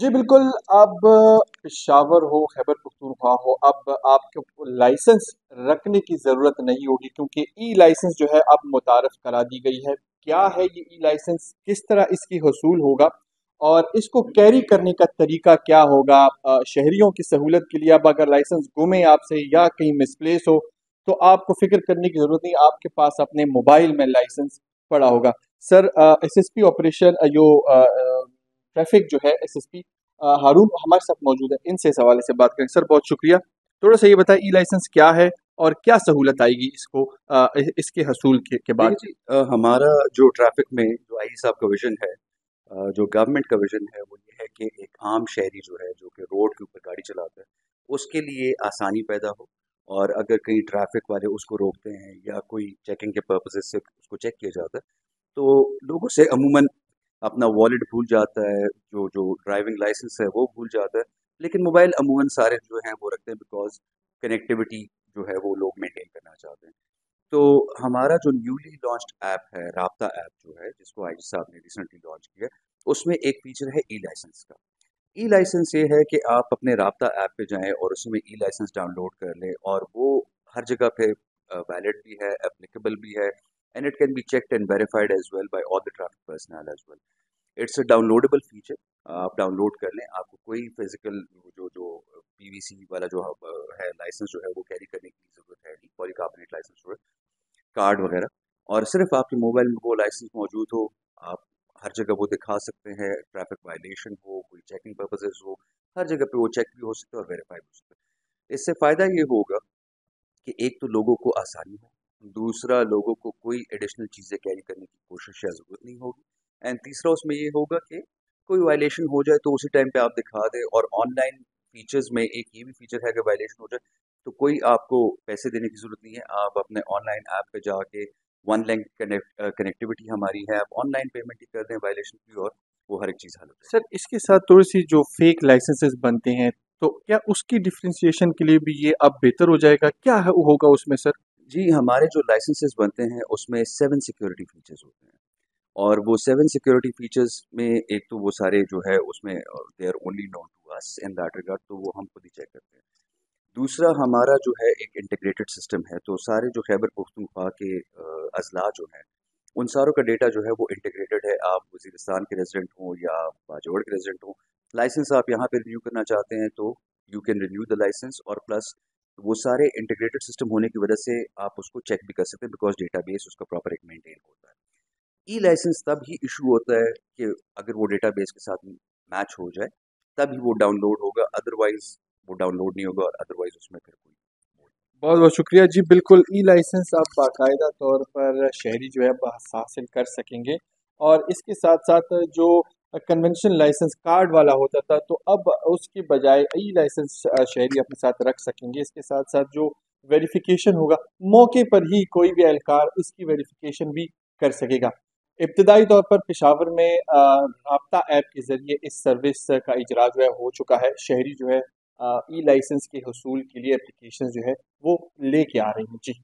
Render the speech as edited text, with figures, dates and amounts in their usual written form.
जी बिल्कुल। अब पेशावर हो, खैबर पख्तूनख्वा हो, अब आपको लाइसेंस रखने की ज़रूरत नहीं होगी क्योंकि ई लाइसेंस जो है अब मुतारफ़ करा दी गई है। क्या है ये ई लाइसेंस, किस तरह इसकी हसूल होगा और इसको कैरी करने का तरीका क्या होगा? शहरियों की सहूलत के लिए अब अगर लाइसेंस गुमे आपसे या कहीं मिसप्लेस हो तो आपको फ़िक्र करने की ज़रूरत नहीं, आपके पास अपने मोबाइल में लाइसेंस पड़ा होगा। सर एसएसपी ऑपरेशन ट्रैफिक जो है एसएसपी हारून हमारे साथ मौजूद है, इनसे इस हवाले से बात करें। सर बहुत शुक्रिया। थोड़ा सा ये बताएं ई लाइसेंस क्या है और क्या सहूलत आएगी इसको इसके हसूल के बाद? देखिए जी, हमारा जो ट्रैफिक में जो आई साहब का विजन है, जो गवर्नमेंट का विजन है, वो ये है कि एक आम शहरी जो है, जो कि रोड के ऊपर गाड़ी चलाता है, उसके लिए आसानी पैदा हो। और अगर कहीं ट्रैफिक वाले उसको रोकते हैं या कोई चेकिंग के पर्पसेस से उसको चेक किया जाता है, तो लोगों से अमूमन अपना वॉलेट भूल जाता है, जो जो ड्राइविंग लाइसेंस है वो भूल जाता है, लेकिन मोबाइल अमूमन सारे जो हैं वो रखते हैं, बिकॉज कनेक्टिविटी जो है वो लोग मेंटेन करना चाहते हैं। तो हमारा जो न्यूली लॉन्च्ड ऐप है, राब्ता ऐप जो है, जिसको आईजी साहब ने रिसेंटली लॉन्च किया, उसमें एक फीचर है ई लाइसेंस का। ई लाइसेंस ये है कि आप अपने राब्ता ऐप पे जाएं और उसमें ई लाइसेंस डाउनलोड कर लें, और वो हर जगह पे वैलिड भी है, एप्लीकेबल भी है, and it can be checked and verified as well by all the traffic personnel as well. It's a downloadable feature. आप डाउनलोड कर लें, आपको कोई फिजिकल जो जो पीवीसी वाला जो है लाइसेंस जो है वो कैरी करने की ज़रूरत है नहीं, पॉलीकार्बोनेट लाइसेंस जो है, कार्ड वगैरह। और सिर्फ आपके मोबाइल में वो लाइसेंस मौजूद हो, आप हर जगह वो दिखा सकते हैं। ट्रैफिक वायलेशन हो, कोई चेकिंग पर्पसेस हो, हर जगह पे वो चेक भी हो सकता है और वेरीफाई भी हो सकता है। इससे फ़ायदा ये होगा कि एक तो लोगों को आसानी हो, दूसरा लोगों को कोई एडिशनल चीज़ें कैरी करने की कोशिश या ज़रूरत नहीं होगी, एंड तीसरा उसमें ये होगा कि कोई वायलेशन हो जाए तो उसी टाइम पे आप दिखा दें। और ऑनलाइन फीचर्स में एक ये भी फीचर है कि वायलेशन हो जाए तो कोई आपको पैसे देने की ज़रूरत नहीं है, आप अपने ऑनलाइन ऐप पे जाके वन लिंक कनेक्टिविटी हमारी है, आप ऑनलाइन पेमेंट ही कर दें वायलेशन की, और वो हर एक चीज़ हल हो जाएगी। सर इसके साथ थोड़ी सी जो फेक लाइसेंसेस बनते हैं तो क्या उसकी डिफ्रेंसिएशन के लिए भी ये अब बेहतर हो जाएगा? क्या होगा उसमें सर? जी, हमारे जो लाइसेंसेस बनते हैं उसमें 7 सिक्योरिटी फीचर्स होते हैं, और वो 7 सिक्योरिटी फीचर्स में एक तो वो सारे जो है उसमें they are only known to us in that regard, तो वो हम खुद ही चेक करते हैं। दूसरा हमारा जो है एक इंटीग्रेटेड सिस्टम है, तो सारे जो खैबर पख्तूनख्वा के अजला जो हैं, उन सारों का डेटा जो है वो इंटीग्रेटेड है। आप वजीरिस्तान के रेजिडेंट हों या बाजोड़ के रेजिडेंट हों, लाइसेंस आप यहाँ पे रिन्यू करना चाहते हैं तो you can renew the licence, और प्लस वो सारे इंटीग्रेटेड सिस्टम होने की वजह से आप उसको चेक भी कर सकते हैं, बिकॉज डेटाबेस उसका प्रॉपर एक मेंटेन होता है। ई लाइसेंस तब ही इशू होता है कि अगर वो डेटाबेस के साथ मैच हो जाए, तभी वो डाउनलोड होगा, अदरवाइज वो डाउनलोड नहीं होगा, और अदरवाइज उसमें फिर कोई बहुत बहुत शुक्रिया जी। बिल्कुल ई लाइसेंस आप बाकायदा तौर पर शहरी जो है हासिल कर सकेंगे और इसके साथ साथ जो कन्वेंशन लाइसेंस कार्ड वाला होता था तो अब उसकी बजाय ई लाइसेंस शहरी अपने साथ रख सकेंगे। इसके साथ साथ जो वेरिफिकेशन होगा मौके पर ही कोई भी एहलकार इसकी वेरिफिकेशन भी कर सकेगा। इब्तदाई तौर पर पेशावर में राब्ता ऐप के ज़रिए इस सर्विस का इजरा जो है हो चुका है। शहरी जो है ई लाइसेंस के हसूल के लिए एप्लीकेशन जो है वो लेके आ रही हैं। जी।